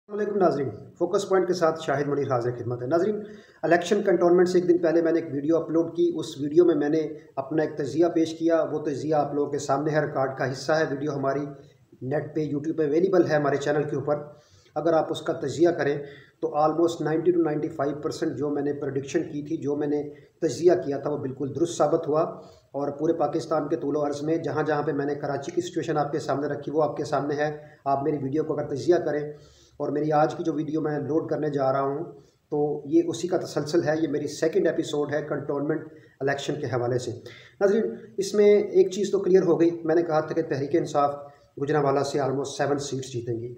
वालेकुम नाजरीन, focus point के साथ शाहिद मनीर हाजिर खिदमत है। नाजरीन, इलेक्शन कंटोनमेंट से एक दिन पहले मैंने एक वीडियो अपलोड की। उस वीडियो में मैंने अपना एक तजिया पेश किया। वो तजिया आप लोगों के सामने है, रिकॉर्ड का हिस्सा है। वीडियो हमारी नेट पे यूट्यूब पे अवेलेबल है हमारे चैनल के ऊपर। अगर आप उसका तजिया करें तो ऑलमोस्ट 90 to 95% जो मैंने प्रडिक्शन की थी, जो मैंने तजिया किया था, वो बिल्कुल दुरुस्त साबित हुआ। और पूरे पाकिस्तान के तूलो अर्ज़ में जहाँ जहाँ पे मैंने कराची की सिचुएशन आपके सामने रखी, वो आपके सामने है। आप मेरी वीडियो को अगर तजिया करें और मेरी आज की जो वीडियो मैं लोड करने जा रहा हूँ, तो ये उसी का तसलसल है। ये मेरी सेकंड एपिसोड है कंटोनमेंट इलेक्शन के हवाले से। नाज़रीन, इसमें एक चीज़ तो क्लियर हो गई। मैंने कहा था कि तहरीक इंसाफ गुजरांवाला से ऑलमोस्ट 7 सीट्स जीतेंगी।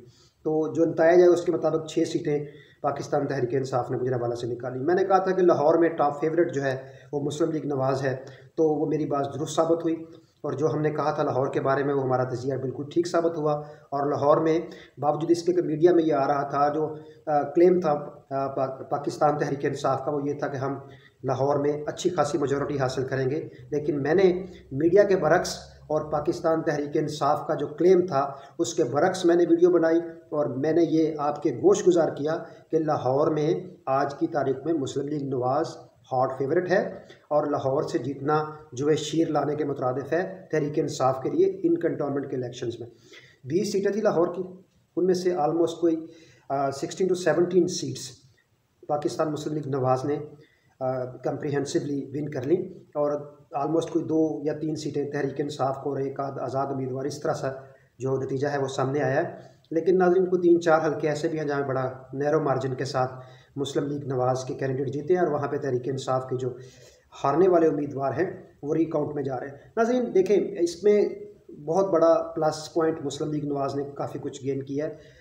तो जो बताया जाए उसके मुताबिक 6 सीटें पाकिस्तान तहरीक इंसाफ ने गुजरांवाला से निकाली। मैंने कहा था कि लाहौर में टॉप फेवरेट जो है वो मुस्लिम लीग नवाज़ है, तो वो मेरी बात दुरुस्त साबित हुई। और जो हमने कहा था लाहौर के बारे में, वो हमारा तजिया बिल्कुल ठीक साबित हुआ। और लाहौर में बावजूद इसके कि मीडिया में ये आ रहा था, जो क्लेम था पाकिस्तान तहरीक इंसाफ का, वो ये था कि हम लाहौर में अच्छी खासी मेजॉरिटी हासिल करेंगे। लेकिन मैंने मीडिया के बरक्स और पाकिस्तान तहरीक इंसाफ का जो क्लेम था उसके बरक्स मैंने वीडियो बनाई और मैंने ये आपके गोश गुजार किया कि लाहौर में आज की तारीख में मुस्लिम लीग नवाज़ हॉट फेवरेट है और लाहौर से जीतना जो है शीर लाने के मुतरादिफ है तहरीक इंसाफ के लिए। इन कंटोनमेंट के इलेक्शंस में 20 सीटें थी लाहौर की, उनमें से आलमोस्ट कोई 16 to 17 seats Pakistan Muslim League Nawaz ने कंप्रीहेंसिवली विन कर ली। और आलमोस्ट कोई 2 या 3 सीटें तहरीक इंसाफ को और एक आज़ाद उम्मीदवार, इस तरह सा जो नतीजा है वो सामने आया है। लेकिन नाज़रीन, को 3-4 हल्के ऐसे भी हैं जहाँ बड़ा नैरो मार्जिन के साथ मुस्लिम लीग नवाज़ के कैंडिडेट जीते हैं और वहाँ पे तहरीक इंसाफ के जो हारने वाले उम्मीदवार हैं वो रिकाउंट में जा रहे हैं। नाज़रीन देखें, इसमें बहुत बड़ा प्लस पॉइंट मुस्लिम लीग नवाज़ ने काफ़ी कुछ गेन किया है।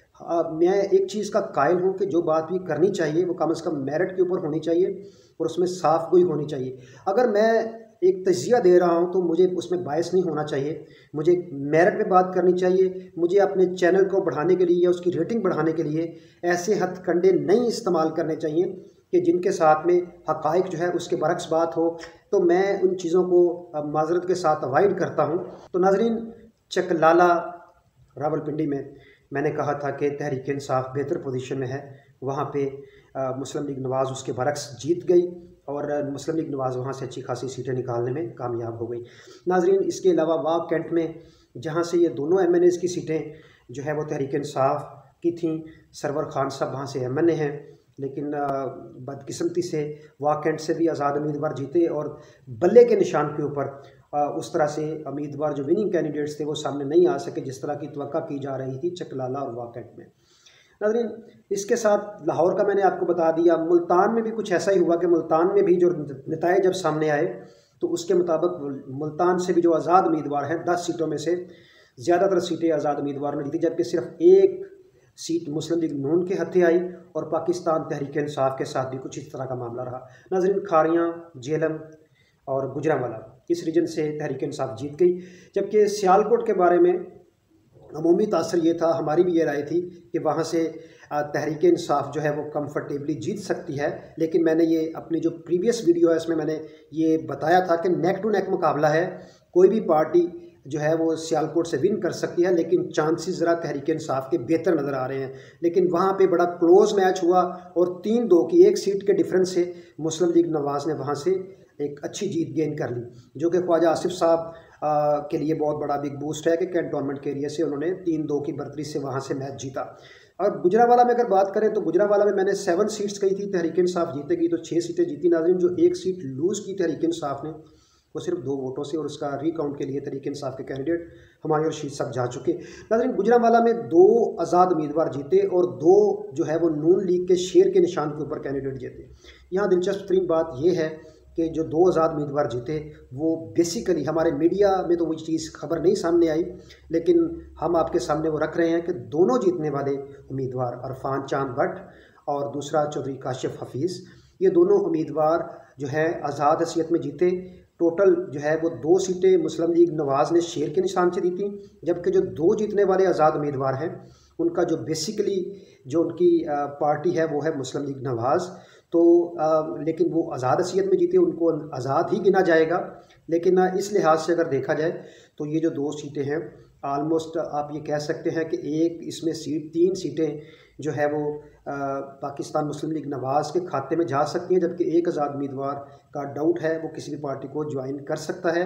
मैं एक चीज़ का कायल हूँ कि जो बात भी करनी चाहिए वो कम से कम मेरिट के ऊपर होनी चाहिए और उसमें साफ गोई होनी चाहिए। अगर मैं एक तजिया दे रहा हूं तो मुझे उसमें बायस नहीं होना चाहिए, मुझे मेरिट में बात करनी चाहिए। मुझे अपने चैनल को बढ़ाने के लिए या उसकी रेटिंग बढ़ाने के लिए ऐसे हथकंडे नहीं इस्तेमाल करने चाहिए कि जिनके साथ में हक़ाइक़ जो है उसके बरक्स बात हो। तो मैं उन चीज़ों को माज़रत के साथ अवॉइड करता हूँ। तो नाज़रीन, चकलाला रावलपिंडी में मैंने कहा था कि तहरीक इंसाफ बेहतर पोजीशन में है, वहाँ पे मुस्लिम लीग नवाज़ उसके बरक्स जीत गई और मुस्लिम लीग नवाज़ वहाँ से अच्छी खासी सीटें निकालने में कामयाब हो गई। नाज़रीन, इसके अलावा वाक कैंट में जहाँ से ये दोनों MNAs की सीटें जो है वो तहरीक इंसाफ की थीं, सरवर खान साहब वहाँ से MNA हैं, लेकिन बदकिस्मती से वाक कैंट से भी आज़ाद उम्मीदवार जीते और बल्ले के निशान के ऊपर उस तरह से उम्मीदवार जो विनिंग कैंडिडेट्स थे वो सामने नहीं आ सके जिस तरह की तवक्का की जा रही थी चकलाला और वाक कैंट में। नाज़रीन, इसके साथ लाहौर का मैंने आपको बता दिया। मुल्तान में भी कुछ ऐसा ही हुआ कि मुल्तान में भी जो नताए जब सामने आए तो उसके मुताबिक मुल्तान से भी जो आज़ाद उम्मीदवार हैं 10 सीटों में से ज़्यादातर सीटें आज़ाद उम्मीदवार ने जीती, जबकि सिर्फ एक सीट मुस्लिम लीग नून के हथे आई और पाकिस्तान तहरीक इंसाफ के साथ भी कुछ इस तरह का मामला रहा। नाज़रीन, खारियाँ, जेलम और गुजरांवाला इस रीजन से तहरीक इंसाफ जीत गई, जबकि सियालकोट के बारे में अमूमी तासर ये था, हमारी भी ये राय थी कि वहाँ से तहरीक इंसाफ जो है वो कंफर्टेबली जीत सकती है। लेकिन मैंने ये अपनी जो प्रीवियस वीडियो है उसमें मैंने ये बताया था कि नेक टू नेक मुकाबला है, कोई भी पार्टी जो है वो सियालकोट से विन कर सकती है, लेकिन चांसेस ज़रा तहरीक इंसाफ के बेहतर नज़र आ रहे हैं। लेकिन वहाँ पे बड़ा क्लोज मैच हुआ और 3-2 की एक सीट के डिफरेंस से मुस्लिम लीग नवाज़ ने वहाँ से एक अच्छी जीत गेन कर ली, जो कि ख्वाजा आसिफ साहब के लिए बहुत बड़ा बिग बूस्ट है कि कैंटोनमेंट के एरिया से उन्होंने 3-2 की बर्तरी से वहाँ से मैच जीता। और गुजरांवाला में अगर बात करें तो गुजरांवाला में मैंने 7 सीट्स कही थी तहरीक इंसाफ जीतेगी, तो 6 सीटें जीती। नाज़रीन, जो एक सीट लूज़ की तहरीक इंसाफ ने वो सिर्फ 2 वोटों से, और उसका रिकाउंट के लिए तहरीक इंसाफ के कैंडिडेट हुमायूं रशीद साहब जा चुके। नाज़रीन, गुजरांवाला में 2 आज़ाद उम्मीदवार जीते और 2 जो है वो नून लीग के शेर के निशान के ऊपर कैंडिडेट जीते। यहाँ दिलचस्प तरीन बात यह है कि जो 2 आज़ाद उम्मीदवार जीते वो बेसिकली हमारे मीडिया में तो वो चीज़ खबर नहीं सामने आई, लेकिन हम आपके सामने वो रख रहे हैं कि दोनों जीतने वाले उम्मीदवार अरफान चांद भट्ट और दूसरा चौधरी काशिफ हफीज़, ये दोनों उम्मीदवार जो है आज़ाद हैसियत में जीते। टोटल जो है वो 2 सीटें मुस्लिम लीग नवाज़ ने शेर के निशान से जीती, जबकि जो 2 जीतने वाले आज़ाद उम्मीदवार हैं उनका जो बेसिकली जो उनकी पार्टी है वो है मुस्लिम लीग नवाज़। तो लेकिन वो आज़ाद हैसियत में जीते, उनको आज़ाद ही गिना जाएगा। लेकिन इस लिहाज से अगर देखा जाए तो ये जो 2 सीटें हैं आलमोस्ट आप ये कह सकते हैं कि एक इसमें सीट 3 सीटें जो है वो पाकिस्तान मुस्लिम लीग नवाज़ के खाते में जा सकती हैं, जबकि एक आज़ाद उम्मीदवार का डाउट है वो किसी भी पार्टी को ज्वाइन कर सकता है।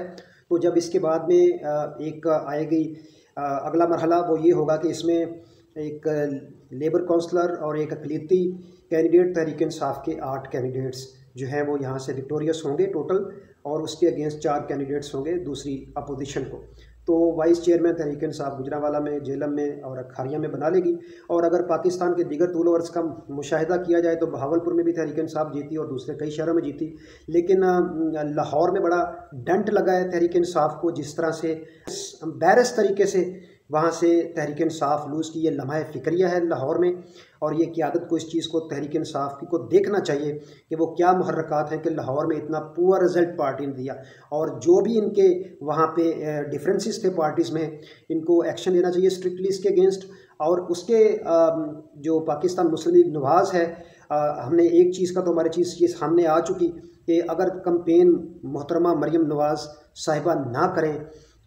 तो जब इसके बाद में एक आएगी अगला मरहला, वो ये होगा कि इसमें एक लेबर काउंसलर और एक अक़लियती कैंडिडेट तहरीक इंसाफ के 8 कैंडिडेट्स जो हैं वो यहाँ से विक्टोरियस होंगे टोटल, और उसके अगेंस्ट 4 कैंडिडेट्स होंगे दूसरी अपोजिशन को। तो वाइस चेयरमैन तहरीक इंसाफ गुजरांवाला में, जेलम में और खारिया में बना लेगी। और अगर पाकिस्तान के दीगर तूल वर्स का मुशाहिदा किया जाए तो बहावलपुर में भी तहरीक इंसाफ जीती और दूसरे कई शहरों में जीती, लेकिन लाहौर में बड़ा डंट लगा है तहरीक इंसाफ को, जिस तरह से एम्बैरस तरीके से वहाँ से तहरीक इंसाफ लूज़ की। ये लम्हा फ़िक्रिया है लाहौर में, और ये क़यादत को इस चीज़ को तहरीक इंसाफ की को देखना चाहिए कि वो क्या मुहर्रकात हैं कि लाहौर में इतना पुअर रिज़ल्ट पार्टी ने दिया, और जो भी इनके वहाँ पे डिफरेंसेस थे पार्टीज़ में, इनको एक्शन लेना चाहिए स्ट्रिक्टली इसके अगेंस्ट। और उसके जो पाकिस्तान मुस्लिम लीग नवाज़ है, हमने एक चीज़ का तो हमारे चीज़ ये सामने आ चुकी कि अगर कंपेन मोहतरमा मरियम नवाज़ साहिबा ना करें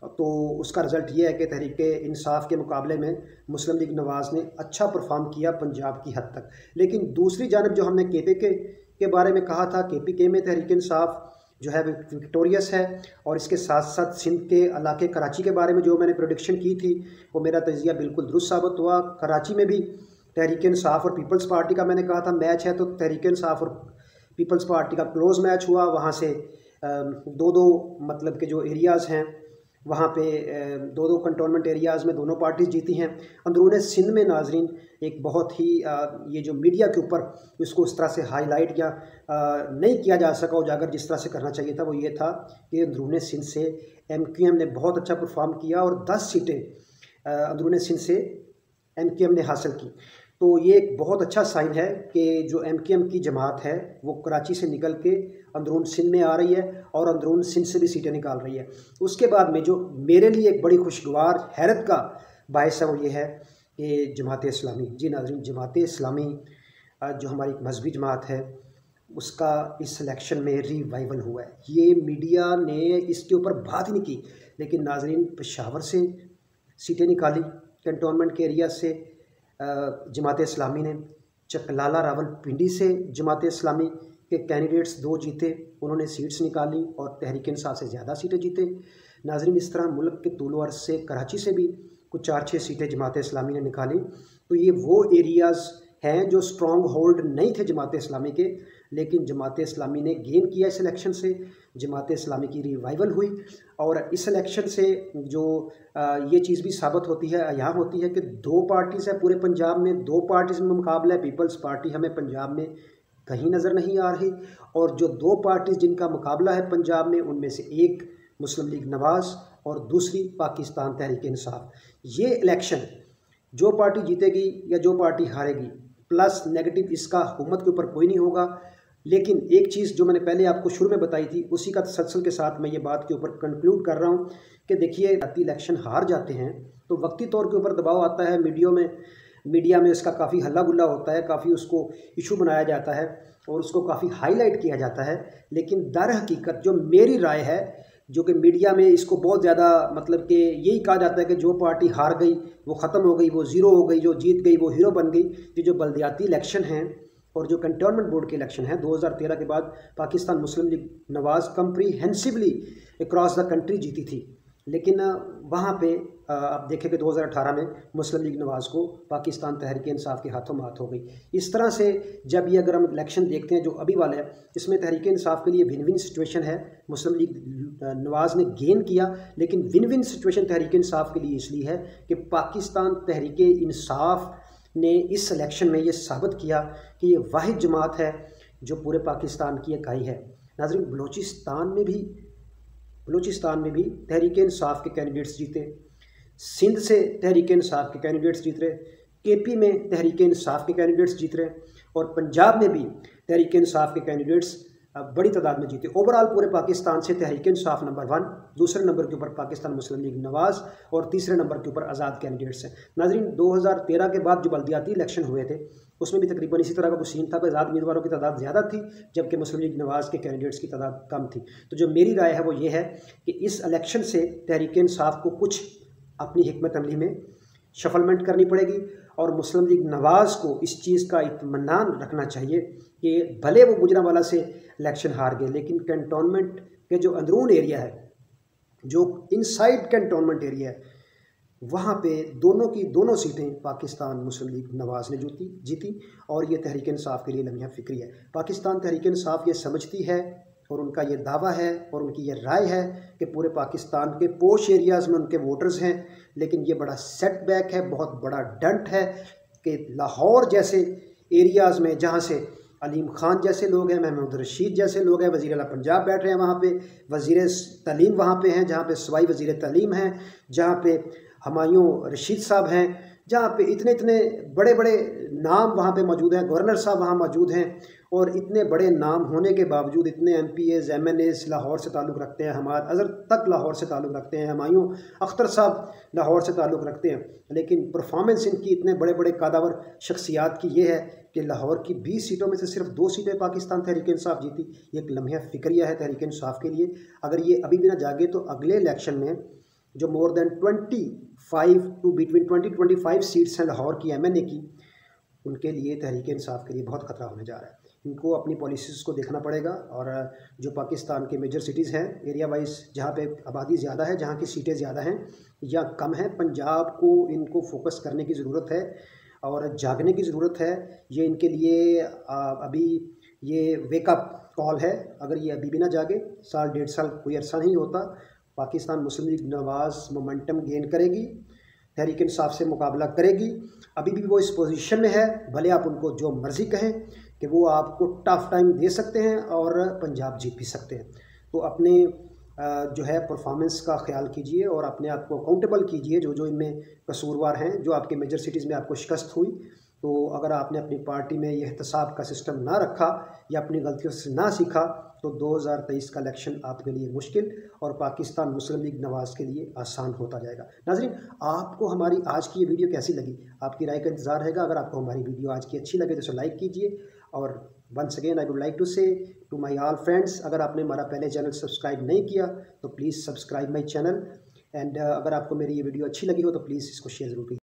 तो उसका रिज़ल्ट ये है कि तहरीक इंसाफ के मुकाबले में मुस्लिम लीग नवाज़ ने अच्छा परफॉर्म किया पंजाब की हद तक। लेकिन दूसरी जानब जो हमने KPK के बारे में कहा था, KPK में तहरीक इंसाफ जो है विक्टोरियस है, और इसके साथ साथ सिंध के इलाके कराची के बारे में जो मैंने प्रेडिक्शन की थी वो मेरा तजिया बिल्कुल दुरुस्त साबित हुआ। कराची में भी तहरीक इंसाफ और पीपल्स पार्टी का मैंने कहा था मैच है, तो तहरीक इंसाफ और पीपल्स पार्टी का क्लोज़ मैच हुआ। वहाँ से 2-2 मतलब के जो एरियाज़ हैं वहाँ पे 2-2 कंटोनमेंट एरियाज़ में दोनों पार्टीज़ जीती हैं। अंदरूनी सिंध में नाजरीन एक बहुत ही ये जो मीडिया के ऊपर इसको उस तरह से हाईलाइट या नहीं किया जा सका उजागर जिस तरह से करना चाहिए था, वो ये था कि अंदरूनी सिंध से MQM ने बहुत अच्छा परफॉर्म किया और 10 सीटें अंदरूनी सिंध से MQM ने हासिल की। तो ये एक बहुत अच्छा साइन है कि जो MQM की जमात है वो कराची से निकल के अंदरून सिंध में आ रही है और अंदरून सिंध से भी सीटें निकाल रही है। उसके बाद में जो मेरे लिए एक बड़ी खुशगवार हैरत का बायस है वो ये है कि जमात इस्लामी, जी नाज़रीन, जमात इस्लामी जो हमारी एक मजहबी जमात है उसका इस इलेक्शन में रिवाइवल हुआ है। ये मीडिया ने इसके ऊपर बात ही नहीं की, लेकिन नाज़रीन पेशावर से सीटें निकाली, कंटोनमेंट के एरिया से जमात इस्लामी ने, चकलाला रावलपिंडी से जमात इस्लामी के कैंडिडेट्स 2 जीते, उन्होंने सीट्स निकाली और तहरीक इंसाफ से ज़्यादा सीटें जीते। नाज़रीन, इस तरह मुल्क के तूल अर्ज़ से कराची से भी कुछ 4-6 सीटें जमात इस्लामी ने निकाली। तो ये वो एरियाज़ हैं जो स्ट्रॉन्ग होल्ड नहीं थे जमात इस्लामी के, लेकिन जमात इस्लामी ने गेन किया इस इलेक्शन से। जमात इस्लामी की रिवाइवल हुई और इस इलेक्शन से जो ये चीज़ भी साबित होती है, यहाँ होती है कि 2 पार्टीज़ है पूरे पंजाब में, 2 पार्टीज़ में मुकाबला है। पीपल्स पार्टी हमें पंजाब में कहीं नज़र नहीं आ रही, और जो 2 पार्टीज़ जिनका मुकाबला है पंजाब में उनमें से एक मुस्लिम लीग नवाज़ और दूसरी पाकिस्तान तहरीक इंसाफ। ये इलेक्शन जो पार्टी जीतेगी या जो पार्टी हारेगी, प्लस नेगेटिव इसका हुकूमत के ऊपर कोई नहीं होगा। लेकिन एक चीज़ जो मैंने पहले आपको शुरू में बताई थी उसी का तसलसल के साथ मैं ये बात के ऊपर कंक्लूड कर रहा हूँ कि देखिए, इलेक्शन हार जाते हैं तो वक्ती तौर के ऊपर दबाव आता है मीडिया में इसका काफ़ी हल्ला गुल्ला होता है, काफ़ी उसको इशू बनाया जाता है और उसको काफ़ी हाईलाइट किया जाता है। लेकिन दर हकीकत जो मेरी राय है, जो कि मीडिया में इसको बहुत ज़्यादा मतलब कि यही कहा जाता है कि जो पार्टी हार गई वो ख़त्म हो गई, वो ज़ीरो हो गई, जो जीत गई वो हीरो बन गई। कि जो बल्दियाती इलेक्शन हैं और जो कंटोनमेंट बोर्ड के इलेक्शन हैं 2013 के बाद Pakistan Muslim League Nawaz comprehensively across the country जीती थी, लेकिन वहाँ पे आप देखें कि 2018 में मुस्लिम लीग नवाज़ को पाकिस्तान तहरीक इंसाफ के हाथों मात हो गई। इस तरह से जब ये अगर हम इलेक्शन देखते हैं जो अभी वाला है, इसमें तहरीक इंसाफ के लिए विन विन सिचुएशन है। मुस्लिम लीग नवाज़ ने गेन किया, लेकिन win win situation Tehreek Insaf के लिए इसलिए है कि पाकिस्तान तहरीक इंसाफ ने इस इलेक्शन में ये साबित किया कि ये वाहिद जमात है जो पूरे पाकिस्तान की इकाई है। नाज़रीन, बलूचिस्तान में भी तहरीक इंसाफ के कैंडिडेट्स जीते, सिंध से तहरीक इंसाफ के कैंडिडेट्स जीत रहे, KP में तहरीक इंसाफ के कैंडिडेट्स जीत रहे और पंजाब में भी तहरीक इंसाफ के कैंडिडेट्स बड़ी तादाद में जीते। ओवरऑल पूरे पाकिस्तान से तहरीक इंसाफ नंबर 1, दूसरे नंबर के ऊपर पाकिस्तान मुस्लिम लीग नवाज़ और तीसरे नंबर के ऊपर आज़ाद कैंडिडेट्स हैं। नाज़रीन, 2013 के बाद जो बल्दियाती इलेक्शन हुए थे उसमें भी तकरीबन इसी तरह का कुछ सीन था कि आज़ाद उम्मीदवारों की तादाद ज़्यादा थी जबकि मुस्लिम लीग नवाज़ के कैंडिडेट्स की तादाद कम थी। तो जो मेरी राय है वो ये है कि इस इलेक्शन से तहरीक इंसाफ को कुछ अपनी हिकमत अमली में शफलमेंट करनी पड़ेगी और मुस्लिम लीग नवाज़ को इस चीज़ का इत्मीनान रखना चाहिए कि भले वो गुजरांवाला से इलेक्शन हार गए, लेकिन कैंटोनमेंट के जो अंदरून एरिया है, जो इनसाइड कैंटोनमेंट एरिया है, वहाँ पे दोनों सीटें पाकिस्तान मुस्लिम लीग नवाज़ ने जीती और ये तहरीक इंसाफ के लिए लम्हा फ़िक्री है। पाकिस्तान तहरीक इंसाफ ये समझती है और उनका ये दावा है और उनकी ये राय है कि पूरे पाकिस्तान के पोश एरियाज़ में उनके वोटर्स हैं, लेकिन ये बड़ा सेटबैक है, बहुत बड़ा डंट है कि लाहौर जैसे एरियाज़ में जहाँ से अलीम खान जैसे लोग हैं, महमूद रशीद जैसे लोग हैं, वज़ीर आला पंजाब बैठ रहे हैं वहाँ पे, वज़ीर तलीम वहाँ पे हैं, जहाँ पे सवाई वज़ीर तलीम हैं, जहाँ पे हुमायूं रशीद साहब हैं, जहाँ पे इतने बड़े बड़े नाम वहाँ पे मौजूद हैं, गवर्नर साहब वहाँ मौजूद हैं और इतने बड़े नाम होने के बावजूद इतने MPAs MNAs लाहौर से ताल्लुक़ रखते हैं, हमार अज़हर तक लाहौर से ताल्लुक़ रखते हैं, हुमायूं अख्तर साहब लाहौर से ताल्लुक़ रखते हैं, लेकिन परफॉर्मेंस इनकी इतने बड़े बड़े कादावर शख्सियात की ये है कि लाहौर की 20 सीटों में से सिर्फ 2 सीटें पाकिस्तान तहरीक इंसाफ जीती। ये एक लम्हा फ़िक्रिया है तहरीक इंसाफ के लिए। अगर ये अभी भी ना जागे तो अगले इलेक्शन में जो more than 25 to between 20-25 seats हैं लाहौर की MNA की, उनके लिए तहरीक इंसाफ के लिए बहुत ख़तरा होने जा रहा है। इनको अपनी पॉलिसीज़ को देखना पड़ेगा और जो पाकिस्तान के मेजर सिटीज़ हैं एरिया वाइज, जहाँ पे आबादी ज़्यादा है, जहाँ की सीटें ज़्यादा हैं या कम हैं, पंजाब को इनको फोकस करने की ज़रूरत है और जागने की ज़रूरत है। ये इनके लिए अभी ये वेकअप कॉल है। अगर ये अभी भी ना जागे, साल 1.5 साल कोई अरसा नहीं होता, पाकिस्तान मुस्लिम लीग नवाज़ मोमेंटम गेन करेगी, तहरीक इंसाफ से मुकाबला करेगी। अभी भी वो इस पोजीशन में है, भले आप उनको जो मर्ज़ी कहें कि वो आपको टफ टाइम दे सकते हैं और पंजाब जीत भी सकते हैं। तो अपने जो है परफॉर्मेंस का ख्याल कीजिए और अपने आप को अकाउंटेबल कीजिए जो इनमें कसूरवार हैं, जो आपके मेजर सिटीज़ में आपको शिकस्त हुई। तो अगर आपने अपनी पार्टी में यह एहतसाब का सिस्टम ना रखा या अपनी गलतियों से ना सीखा तो 2023 का इलेक्शन आपके लिए मुश्किल और पाकिस्तान मुस्लिम लीग नवाज़ के लिए आसान होता जाएगा। नाज़रीन, आपको हमारी आज की ये वीडियो कैसी लगी? आपकी राय का इंतज़ार रहेगा। अगर आपको हमारी वीडियो आज की अच्छी लगे तो इसे लाइक कीजिए और once again I would like to say to my all friends, अगर आपने हमारा पहले चैनल सब्सक्राइब नहीं किया तो please subscribe my channel and अगर आपको मेरी ये वीडियो अच्छी लगी हो तो प्लीज़ इसको शेयर ज़रूर कीजिए।